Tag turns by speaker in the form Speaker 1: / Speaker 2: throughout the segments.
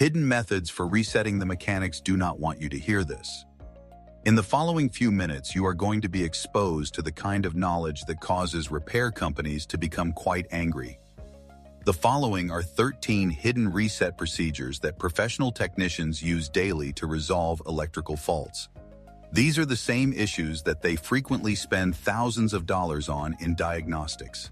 Speaker 1: Hidden methods for resetting the mechanics do not want you to hear this. In the following few minutes, you are going to be exposed to the kind of knowledge that causes repair companies to become quite angry. The following are 13 hidden reset procedures that professional technicians use daily to resolve electrical faults. These are the same issues that they frequently spend thousands of dollars on in diagnostics.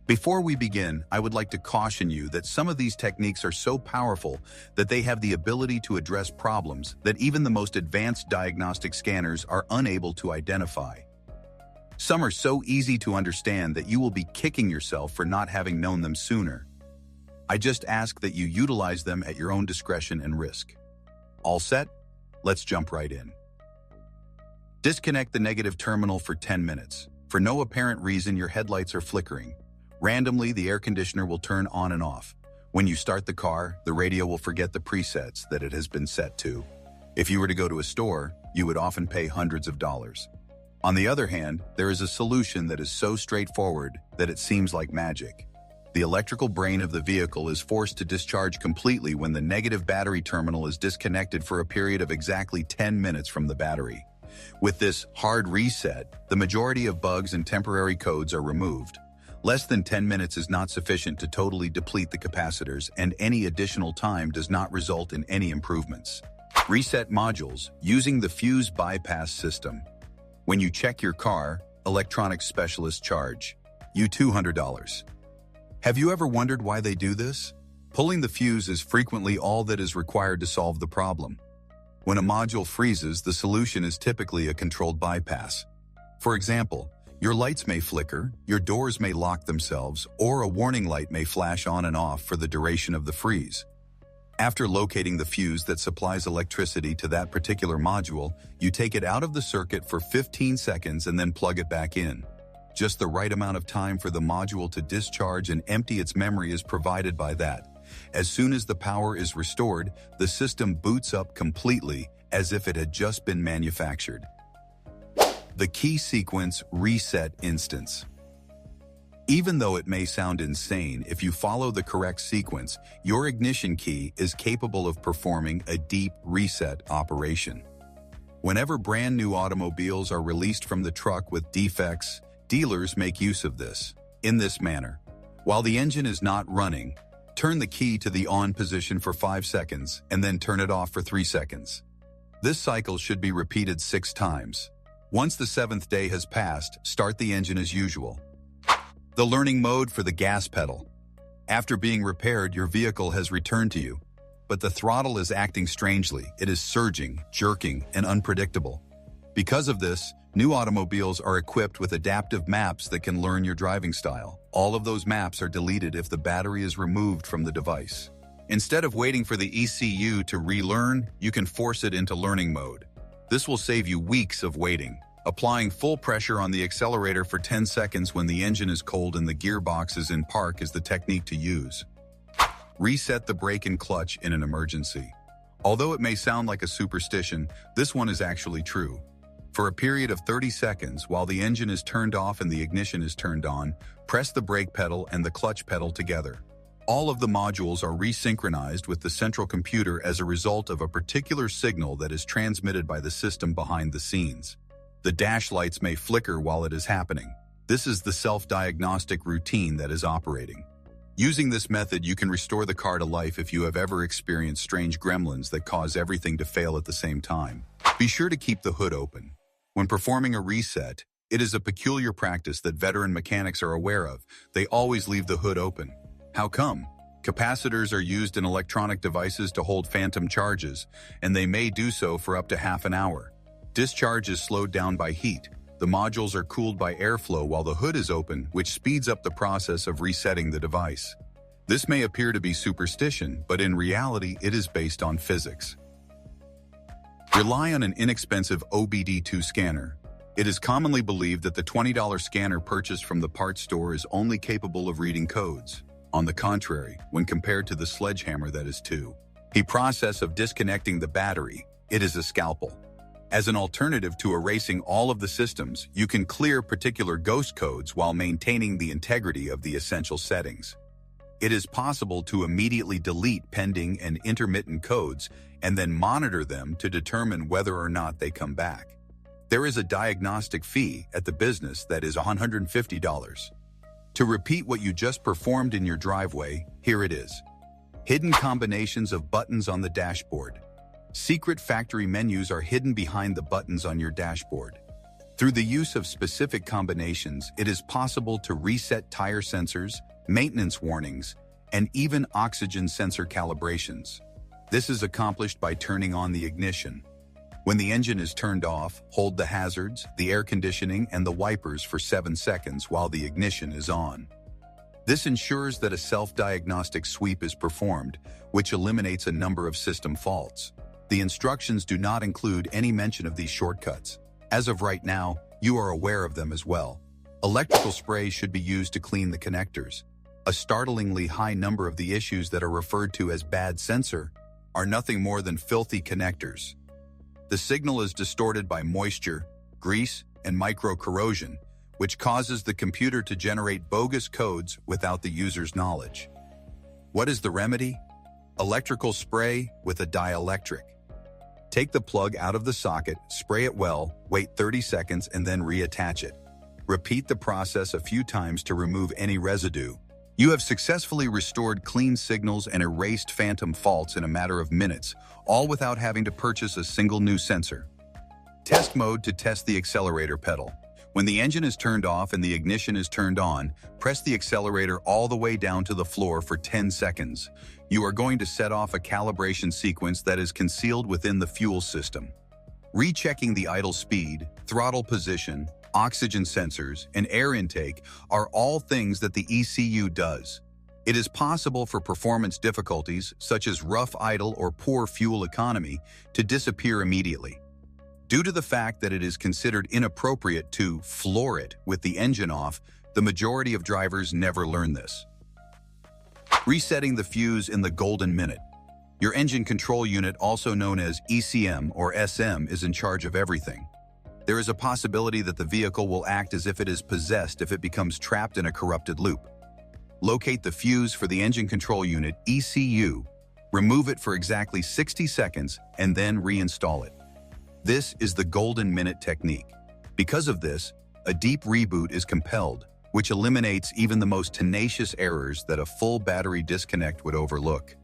Speaker 1: Before we begin, I would like to caution you that some of these techniques are so powerful that they have the ability to address problems that even the most advanced diagnostic scanners are unable to identify. Some are so easy to understand that you will be kicking yourself for not having known them sooner. I just ask that you utilize them at your own discretion and risk. All set? Let's jump right in. Disconnect the negative terminal for 10 minutes. For no apparent reason, your headlights are flickering. Randomly, the air conditioner will turn on and off. When you start the car, the radio will forget the presets that it has been set to. If you were to go to a store, you would often pay hundreds of dollars. On the other hand, there is a solution that is so straightforward that it seems like magic. The electrical brain of the vehicle is forced to discharge completely when the negative battery terminal is disconnected for a period of exactly 10 minutes from the battery. With this hard reset, the majority of bugs and temporary codes are removed. Less than 10 minutes is not sufficient to totally deplete the capacitors, and any additional time does not result in any improvements. Reset modules using the fuse bypass system. When you check your car, electronics specialists charge you $200. Have you ever wondered why they do this? Pulling the fuse is frequently all that is required to solve the problem. When a module freezes, the solution is typically a controlled bypass. For example, your lights may flicker, your doors may lock themselves, or a warning light may flash on and off for the duration of the freeze. After locating the fuse that supplies electricity to that particular module, you take it out of the circuit for 15 seconds and then plug it back in. Just the right amount of time for the module to discharge and empty its memory is provided by that. As soon as the power is restored, the system boots up completely as if it had just been manufactured. The key sequence reset instance. Even though it may sound insane, if you follow the correct sequence, your ignition key is capable of performing a deep reset operation. Whenever brand new automobiles are released from the truck with defects, dealers make use of this. In this manner, while the engine is not running, turn the key to the on position for 5 seconds and then turn it off for 3 seconds. This cycle should be repeated 6 times. Once the 7th day has passed, start the engine as usual. The learning mode for the gas pedal. After being repaired, your vehicle has returned to you, but the throttle is acting strangely. It is surging, jerking, and unpredictable. Because of this, new automobiles are equipped with adaptive maps that can learn your driving style. All of those maps are deleted if the battery is removed from the device. Instead of waiting for the ECU to relearn, you can force it into learning mode. This will save you weeks of waiting. Applying full pressure on the accelerator for 10 seconds when the engine is cold and the gearbox is in park is the technique to use. Reset the brake and clutch in an emergency. Although it may sound like a superstition, this one is actually true. For a period of 30 seconds, while the engine is turned off and the ignition is turned on, press the brake pedal and the clutch pedal together. All of the modules are resynchronized with the central computer as a result of a particular signal that is transmitted by the system behind the scenes. The dash lights may flicker while it is happening. This is the self-diagnostic routine that is operating. Using this method, you can restore the car to life if you have ever experienced strange gremlins that cause everything to fail at the same time. Be sure to keep the hood open. When performing a reset, it is a peculiar practice that veteran mechanics are aware of. They always leave the hood open. How come? Capacitors are used in electronic devices to hold phantom charges, and they may do so for up to half an hour. Discharge is slowed down by heat. The modules are cooled by airflow while the hood is open, which speeds up the process of resetting the device. This may appear to be superstition, but in reality, it is based on physics. Rely on an inexpensive OBD2 scanner. It is commonly believed that the $20 scanner purchased from the parts store is only capable of reading codes. On the contrary, when compared to the sledgehammer that is the process of disconnecting the battery, it is a scalpel. As an alternative to erasing all of the systems, you can clear particular ghost codes while maintaining the integrity of the essential settings. It is possible to immediately delete pending and intermittent codes and then monitor them to determine whether or not they come back. There is a diagnostic fee at the business that is $150. To repeat what you just performed in your driveway, here it is. Hidden combinations of buttons on the dashboard. Secret factory menus are hidden behind the buttons on your dashboard. Through the use of specific combinations, it is possible to reset tire sensors, maintenance warnings, and even oxygen sensor calibrations. This is accomplished by turning on the ignition. When the engine is turned off, hold the hazards, the air conditioning, and the wipers for 7 seconds while the ignition is on. This ensures that a self-diagnostic sweep is performed, which eliminates a number of system faults. The instructions do not include any mention of these shortcuts. As of right now, you are aware of them as well. Electrical spray should be used to clean the connectors. A startlingly high number of the issues that are referred to as bad sensor are nothing more than filthy connectors. The signal is distorted by moisture, grease, and micro-corrosion, which causes the computer to generate bogus codes without the user's knowledge. What is the remedy? Electrical spray with a dielectric. Take the plug out of the socket, spray it well, wait 30 seconds, and then reattach it. Repeat the process a few times to remove any residue. You have successfully restored clean signals and erased phantom faults in a matter of minutes, all without having to purchase a single new sensor. Test mode to test the accelerator pedal. When the engine is turned off and the ignition is turned on, press the accelerator all the way down to the floor for 10 seconds. You are going to set off a calibration sequence that is concealed within the fuel system. Rechecking the idle speed, throttle position, oxygen sensors, and air intake are all things that the ECU does. It is possible for performance difficulties, such as rough idle or poor fuel economy, to disappear immediately. Due to the fact that it is considered inappropriate to floor it with the engine off, the majority of drivers never learn this. Resetting the fuse in the golden minute. Your engine control unit, also known as ECM or SM, is in charge of everything. There is a possibility that the vehicle will act as if it is possessed if it becomes trapped in a corrupted loop. Locate the fuse for the engine control unit, ECU, remove it for exactly 60 seconds, and then reinstall it. This is the golden minute technique. Because of this, a deep reboot is compelled, which eliminates even the most tenacious errors that a full battery disconnect would overlook.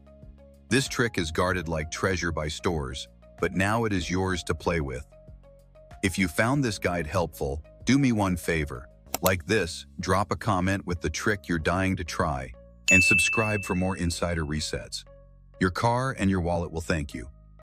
Speaker 1: This trick is guarded like treasure by stores, but now it is yours to play with. If you found this guide helpful, do me one favor. Like this, drop a comment with the trick you're dying to try, and subscribe for more insider resets. Your car and your wallet will thank you.